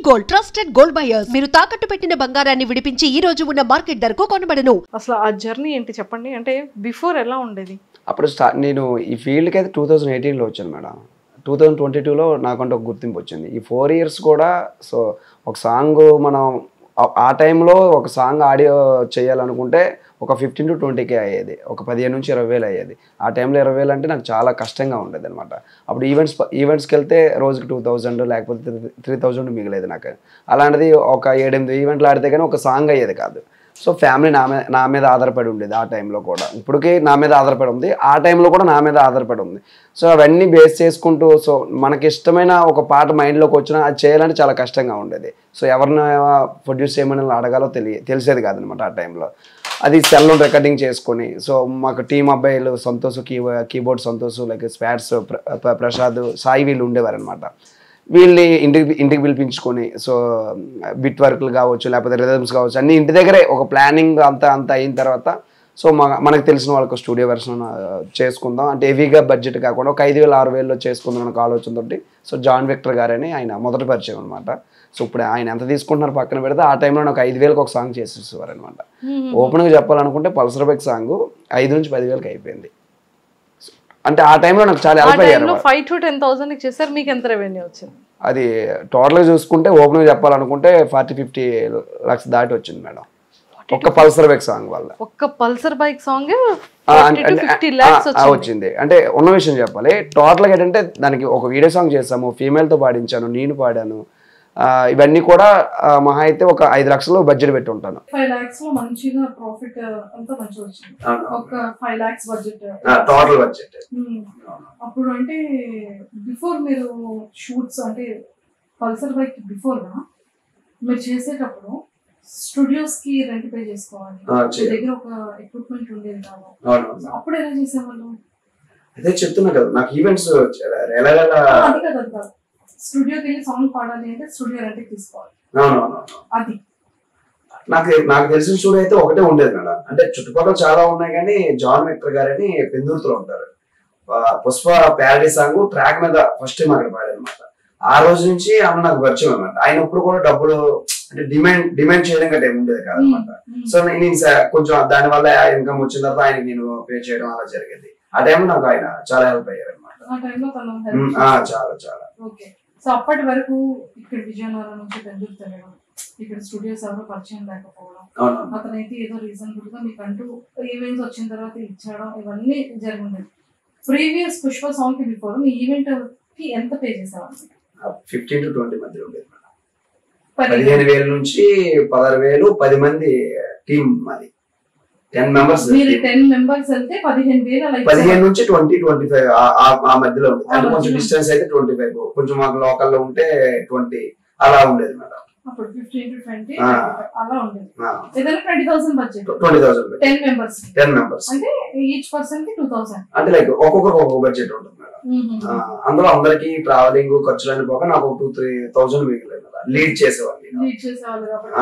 Gold trusted gold buyers మీరు తాకట్టు పెట్టిన బంగారాన్ని విడిపించి ఈ రోజు ఉన్న మార్కెట్ ధరకు కొనబడను. అసలు ఆ జర్నీ ఏంటి చెప్పండి, అంటే బిఫోర్ ఎలా ఉండేది? అప్పుడు నేను ఈ ఫీల్డ్కి అయితే 2018లో వచ్చాను మేడం. 2022లో నాకంటే ఒక గుర్తింపు వచ్చింది. ఈ 4 years కూడా సో ఒక సాంగ్ మనం ఆ టైంలో ఒక సాంగ్ ఆడియో చేయాలనుకుంటే ఒక 15 to 20K అయ్యేది, ఒక 15 నుంచి 20,000 అయ్యేది. ఆ టైంలో 20,000 అంటే నాకు చాలా కష్టంగా ఉండేది అనమాట. అప్పుడు ఈవెంట్స్కి వెళ్తే రోజుకి 2,000 లేకపోతే 3,000 మిగిలేదు నాకు. అలాంటిది ఒక 7-8 ఈవెంట్లు ఆడితే కానీ ఒక సాంగ్ అయ్యేది కాదు. సో ఫ్యామిలీ నా మీద ఆధారపడి ఉండేది ఆ టైంలో కూడా. ఇప్పటికీ నా మీద ఆధారపడి ఉంది, ఆ టైంలో కూడా నా మీద ఆధారపడి ఉంది. సో అవన్నీ బేస్ చేసుకుంటూ సో మనకి ఇష్టమైన ఒక పాట మైండ్లోకి వచ్చినా అది చేయాలంటే చాలా కష్టంగా ఉండేది. సో ఎవరిని ప్రొడ్యూస్ చేయమని అడగాలో తెలిసేది కాదనమాట ఆ టైంలో. అది సెల్లో రికార్డింగ్ చేసుకొని సో మాకు టీం అబ్బాయిలు Santosh keyboard Santosh like spots Prasad Sai వీళ్ళు ఉండేవారు అనమాట. వీళ్ళని ఇంటికి పిలిపించుకొని సో బిట్ వర్క్లు కావచ్చు లేకపోతే రిథమ్స్ కావచ్చు అన్నీ ఇంటి దగ్గరే ఒక ప్లానింగ్ అంతా అయిన తర్వాత సో మనకు తెలిసిన వాళ్ళకి స్టూడియో వెర్షన్ చేసుకుందాం అంటే హెవీగా బడ్జెట్ కాకుండా ఒక 5,000-6,000లో చేసుకుందాం మనకు ఆలోచనతోటి సో జాన్ విక్టర్ గారని ఆయన మొదటి పరిచయం అనమాట. సో ఇప్పుడు ఆయన ఎంత తీసుకుంటున్నారు పక్కన పెడితే ఆ టైంలో నాకు 5,000కి ఒక సాంగ్ చేసేసేవారు అనమాట. ఓపెన్గా చెప్పాలనుకుంటే పల్సర్ బైక్ సాంగ్ 5 నుంచి 10,000కి అయిపోయింది. అంటే ఆ టైంలో నాకు చాలా హెల్ప్ అయ్యారు. 5 to 10,000 చేశారు, మీకు ఎంత రెవెన్యూ వచ్చింది? అది టోటల్గా చూసుకుంటే ఓపెన్గా చెప్పాలనుకుంటే 40-50 lakhs దాటి వచ్చింది మేడం ఒక్క పల్సర్ బైక్ సాంగ్ వల్ల. ఒక్క పల్సర్ బైక్ సాంగ్ వచ్చింది. అంటే ఉన్న విషయం చెప్పాలి, టోటల్గా ఏంటంటే దానికి ఒక వీడియో సాంగ్ చేసాము, ఫీమేల్తో పాడించాను, నేను పాడాను, ఇవన్నీ కూడా మహా అయితే ఒక 5 లక్షలు బడ్జెట్ పెట్టి ఉంటాను. 5 lakhs లో మంచిగా ప్రాఫిట్ అంతా మంచిగా వచ్చింది. ఒక 5 lakhs బడ్జెట్ టోటల్ బడ్జెట్. అప్పుడు అంటే బిఫోర్ మీరు షూట్స్ అంటే పల్సర్ బైక్ బిఫోర్ గా మీరు చేసేటప్పుడు స్టూడియోస్ కి రెంట్ పే చేసుకోవాలి, దగ్గర ఒక ఎక్విప్మెంట్ ఉండేది కాదు. అప్పుడు ఎలా చేసేవాళ్ళు? అదే చెప్తున్నా కదా, నాకు ఈవెంట్స్ స్టూడియోకి వెళ్ళి సాంగ్ పాడాలి అంటే స్టూడియో రెంట్ తీసుకోవాలి. అది నాకు తెలిసిన స్టూడియో అయితే ఒకటే ఉండేది మేడం. అంటే చుట్టుపక్కల చాలా ఉన్నాయి కానీ జాన్ విక్టర్ గారని పెందుర్తిలో ఉంటారు. పుష్ప ప్యారడీ సాంగ్ ట్రాక్ మీద ఫస్ట్ టైం అక్కడ పాడారు అనమాట. ఆ రోజు నుంచి ఆమె నాకు పరిచయం అనమాట. ఆయన ఇప్పుడు కూడా డబ్బులు అంటే డిమాండ్ చేయడం గట్రా ఉండేది కాదనమాట. సో నేను కొంచెం దాని వల్ల ఇన్కమ్ వచ్చిన తర్వాత ఆయనకి నేను పే చేయడం అలా జరిగేది. ఆ టైంలో నాకు ఆయన చాలా హెల్ప్ అయ్యారు అనమాట. చాలా. సో అప్పటి వరకు ఇక్కడ విజయనగరం నుంచి పెందుర్తి వెళ్ళడం, ఇక్కడ స్టూడియోస్ ఎవరో పరిచయం లేకపోవడం, అతనైతే ఏదో రీజనబుల్ గా మీకు అంటూ ఈవెంట్స్ వచ్చిన తర్వాత ఇచ్చడం, ఇవన్నీ జరిగింది. ప్రీవియస్ పుష్ప సాంగ్ కి బిఫోర్ మీ ఈవెంట్ కి ఎంత పే చేసేవాళ్ళు? 15 to 20 మధ్య ఉండేది మేడం. 15,000 నుంచి 16,000, 10 మంది టీమ్ మాది, 10 members. మీరు 10 members వెళ్తే 15,000 అలా 15 నుంచి 20-25 ఆ మధ్యలో ఉంటుంది. అంటే కొంచెం డిస్టెన్స్ అయితే 25, కొంచెం మాకు లోకల్లో ఉంటే 20 అలా ఉండేది మేడం. అప్పుడు 15 to 20 అలా ఉండేది. ఏదైనా 20,000 బడ్జెట్, 20,000 10 members అంటే ఈచ్ పర్సన్ కి 2,000 అంటే లైక్ ఒక్కొక్కరికి ఒక్కొక్క బడ్జెట్ ఉంటుంది మేడం. అందులో అందరికి ట్రావెలింగ్ ఖర్చులన్నీ పోక నాకు 2-3,000 మిగిలేదు మేడం. లీడ్ చేసేవాళ్ళు కాబట్టి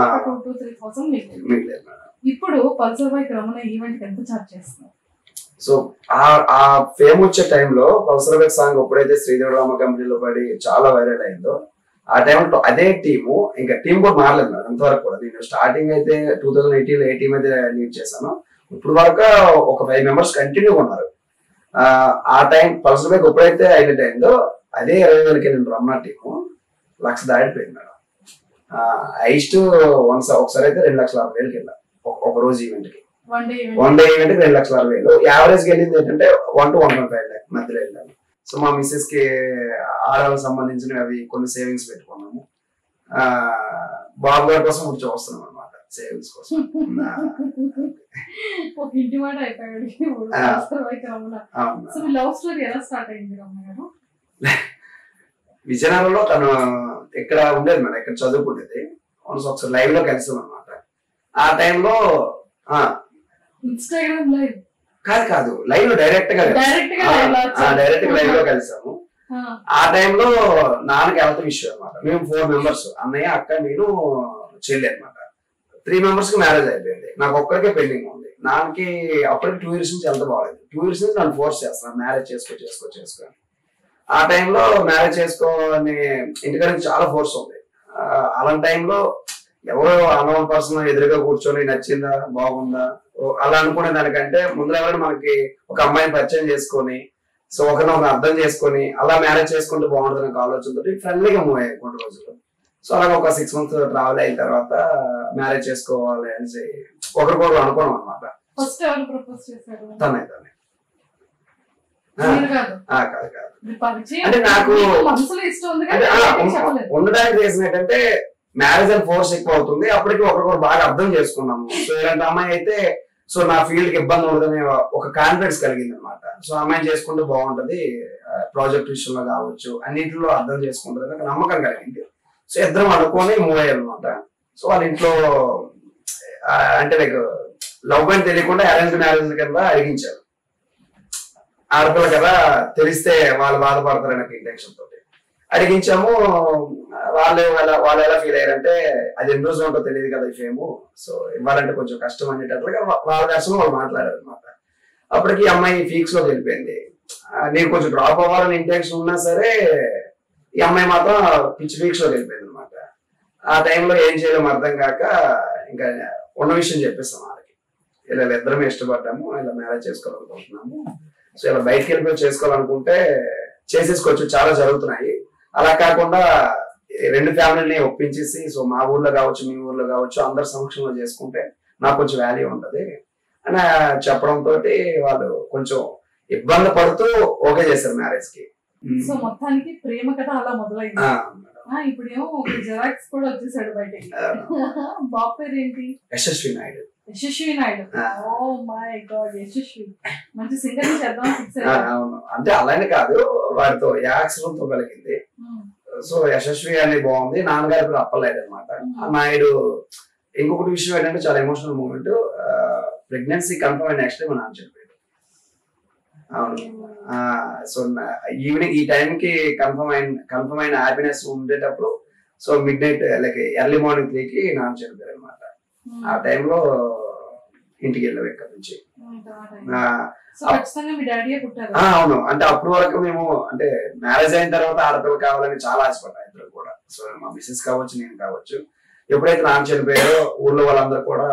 2-3,000 మిగిలేదు మేడం. ఇప్పుడు పల్సర్ బైక్ రమణ ఈవెంట్ ఎంత చార్జ్ చేస్తున్నారు? సో ఆ ఫేమ్ వచ్చే టైంలో పల్సర్ బైక్ సాంగ్ ఎప్పుడైతే శ్రీదేవి రామ కంపెనీలో పడి చాలా వైరల్ అయిందో ఆ టైంలో అదే టీము ఇంకా టీం కూడా మారలేదు మేడం. అంతవరకు కూడా నేను స్టార్టింగ్ అయితే 2018లో ఏ టీం అయితే లీడ్ చేశాను, ఇప్పుడు వరకు ఒక 5 members కంటిన్యూగా ఉన్నారు. ఆ టైం పల్సర్ బైక్ ఎప్పుడైతే అయిన టైంలో అదే 20,000కి వెళ్ళిన రమణ టీము 1,00,000 దాటిపోయింది మేడం. హైస్ట్ ఒకసారి అయితే 2,60,000కి వెళ్ళాం ఒక రోజు ఈవెంట్ కి. వన్ డే ఈవెంట్ కి 2,60,000. యావరేజ్ గా వెళ్ళింది ఏంటంటే 1 to 1.5 lakh మధ్యలో వెళ్ళాము. సో మా మిస్సెస్ కి ఆడవాళ్ళకి సంబంధించినవి అవి కొన్ని సేవింగ్స్ పెట్టుకున్నాము. బాబు గారి కోసం ఇప్పుడు చూస్తున్నాం అనమాట సేవింగ్స్ కోసం. విజయనగరంలో తను ఇక్కడ ఉండేది మేడం, ఇక్కడ చదువుకునేది. ఒకసారి లైవ్ లో కలిసాం అనమాట. ఆ టైంలో కాదు లైవ్ లో డైరెక్ట్ గా లైవ్ లో కలిసాము. ఆ టైంలో నాన్నకి హెల్త్ ఇష్యూ అనమాట. మేము 4 members, అన్నయ్య, అక్క, నేను, చెల్లి అనమాట. 3 members కి మ్యారేజ్ అయిపోయింది, నాకు ఒక్కరికే పెండింగ్ ఉంది. నాన్నకి అప్పటికి 2 years నుంచి హెల్త్ బాగాలేదు. 2 years నుంచి నన్ను ఫోర్స్ చేస్తున్నాను మ్యారేజ్ చేసుకో. ఆ టైంలో మ్యారేజ్ చేసుకోని ఇంటికాడ చాలా ఫోర్స్ ఉంది. అలాంటి టైంలో ఎవరో అన్నోన్ పర్సన్ ఎదురుగా కూర్చొని నచ్చిందా బాగుందా అలా అనుకునే దానికంటే ముందు ఎవరైనా మనకి ఒక అమ్మాయిని పరిచయం చేసుకొని సో ఒకరినొకరు అర్థం చేసుకొని అలా మ్యారేజ్ చేసుకుంటే బాగుంటుంది అనే ఆలోచనతో ఫ్రెండ్లీగా మూవ్ అయ్యాయి కొన్ని రోజులు. సో అలాగే ఒక 6 months ట్రావెల్ అయిన తర్వాత మ్యారేజ్ చేసుకోవాలి అనేసి ఒకరికొకరు అనుకోవడం అనమాట. ఫస్ట్ ఎవరు ప్రపోజ్ చేశారు? తనే కాదు అంటే నాకు మనసులో ఇష్టం ఉంది ఉండడానికి రీజన్ ఏంటంటే మ్యారేజ్ అని ఫోర్స్ ఎక్కువ అవుతుంది. అప్పటికి ఒకరికొకరు బాగా అర్థం చేసుకున్నాము. సో ఇలాంటి అమ్మాయి అయితే సో నా ఫీల్డ్ కి ఇబ్బంది ఉండదనే ఒక కాన్ఫిడెన్స్ కలిగింది అనమాట. సో అమ్మాయిని చేసుకుంటే బాగుంటది, ప్రాజెక్ట్ విషయంలో కావచ్చు అన్నింటిలో అర్థం చేసుకుంటది నాకు నమ్మకం కలిగింది. సో ఇద్దరం అనుకొని మూవ్ అయ్యారు అనమాట. సో వాళ్ళ ఇంట్లో అంటే లైక్ లవ్ అని తెలియకుండా అరేంజ్ మ్యారేజ్ కింద అడిగించారు. ఆడపిల్ల కదా తెలిస్తే వాళ్ళు బాధపడతారని నాకు ఇంటెన్షన్ తోటి అడిగించాము. వాళ్ళు ఎలా ఫీల్ అయ్యారంటే అది ఎన్ని రోజులు ఉంటో తెలియదు కదా ఈ ఫేము, సో ఇవ్వాలంటే కొంచెం కష్టం అనేటట్లుగా వాళ్ళ దర్శనం వాళ్ళు మాట్లాడారు అనమాట. అప్పటికి అమ్మాయి ఫీక్స్ లోకి వెళ్ళిపోయింది. నేను కొంచెం డ్రాప్ అవ్వాలని ఇంటెన్షన్ ఉన్నా సరే ఈ అమ్మాయి మాత్రం పిచ్చి ఫీక్స్ లోకి వెళ్ళిపోయింది అనమాట. ఆ టైంలో ఏం చేయలేము అర్థం కాక ఇంకా ఉన్న విషయం చెప్పేస్తాం వాళ్ళకి, ఇలా ఇద్దరమే ఇష్టపడ్డాము, ఇలా మ్యారేజ్ చేసుకోవాలనుకుంటున్నాము, సో ఇలా బయటకు వెళ్ళిపోయి చేసుకోవాలనుకుంటే చేసేసుకోవచ్చు, చాలా జరుగుతున్నాయి. అలా కాకుండా 2 ఫ్యామిలీని ఒప్పించేసి సో మా ఊర్లో కావచ్చు మీ ఊర్లో కావచ్చు అందరి సమక్షంలో చేసుకుంటే నాకు కొంచెం వాల్యూ ఉంటది అని చెప్పడంతో వాళ్ళు కొంచెం ఇబ్బంది పడుతూ ఓకే చేశారు మ్యారేజ్ కి. సో మొత్తానికి ప్రేమ కథ అలా మొదలైంది. ఇప్పుడేమో జెరాక్స్ కూడా వచ్చేసాడు బయటకి. బాబు పేరు ఏంటి? Yashasvi Naidu. Yashasvi Naidu. Oh my god, Yashasvi మంచి సింగర్ చేద్దాం. అవును, అంటే అలానే కాదు, వాడితో యాక్సిడెంట్ కలిగింది. సో యశస్వి అనేది బాగుంది. నాన్నగారు కూడా అప్పలేదు అనమాట. నాయుడు ఇంకొకటి విషయం ఏంటంటే చాలా ఎమోషనల్ మూమెంట్, ప్రెగ్నెన్సీ కన్ఫర్మ్ అయిన నెక్స్ట్ డే మా నాన్న చనిపోయాడు. అవును, సో ఈవినింగ్ ఈ టైంకి కన్ఫర్మ్ అయిన హ్యాపీనెస్ ఉండేటప్పుడు so mid night like early morning 3కి నాన్న చనిపోయారు అనమాట. ఆ టైంలో ఇంటికి వెళ్ళాము ఇక్కడ నుంచి. అవును, అంటే అప్పటి వరకు మేము అంటే మ్యారేజ్ అయిన తర్వాత ఆడపిల్ల కావాలని చాలా ఆశపడ్డా ఇద్దరు కూడా. సో మా మిస్సెస్ కావచ్చు నేను కావచ్చు. ఎప్పుడైతే నాన్న చనిపోయారో ఊళ్ళో వాళ్ళందరూ కూడా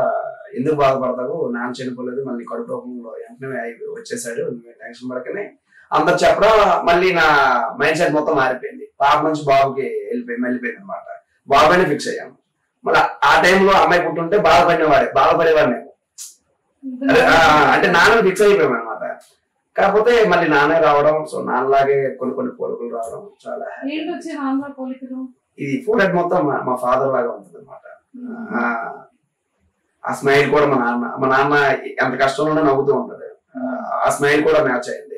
ఎందుకు బాధపడతావు, నాన్న చనిపోలేదు మళ్ళీ కడుపు రూపంలో వెంటనే వచ్చేసాడు టెన్షన్ పడకనే అందరు చెప్పడం మళ్ళీ నా మైండ్ సెట్ మొత్తం మారిపోయింది. పాప నుంచి బాబుకి వెళ్ళిపోయింది అనమాట. బాబునే ఫిక్స్ అయ్యాము. మళ్ళీ ఆ టైంలో అమ్మాయి పుట్టుంటే బాధపడేవాడు నేను, అంటే నాన్న ఫిక్స్ అయిపోయాం అనమాట. కాకపోతే మళ్ళీ నాన్నే రావడం, సో నాన్నలాగే కొన్ని పోలికలు రావడం చాలా ఇది ఫోటో మొత్తం మా ఫాదర్ లాగా ఉంటుంది అనమాట. ఆ స్మైల్ కూడా మా నాన్న ఎంత కష్టంలోనే నవ్వుతూ ఉంటది, ఆ స్మైల్ కూడా మ్యాచ్ అయింది.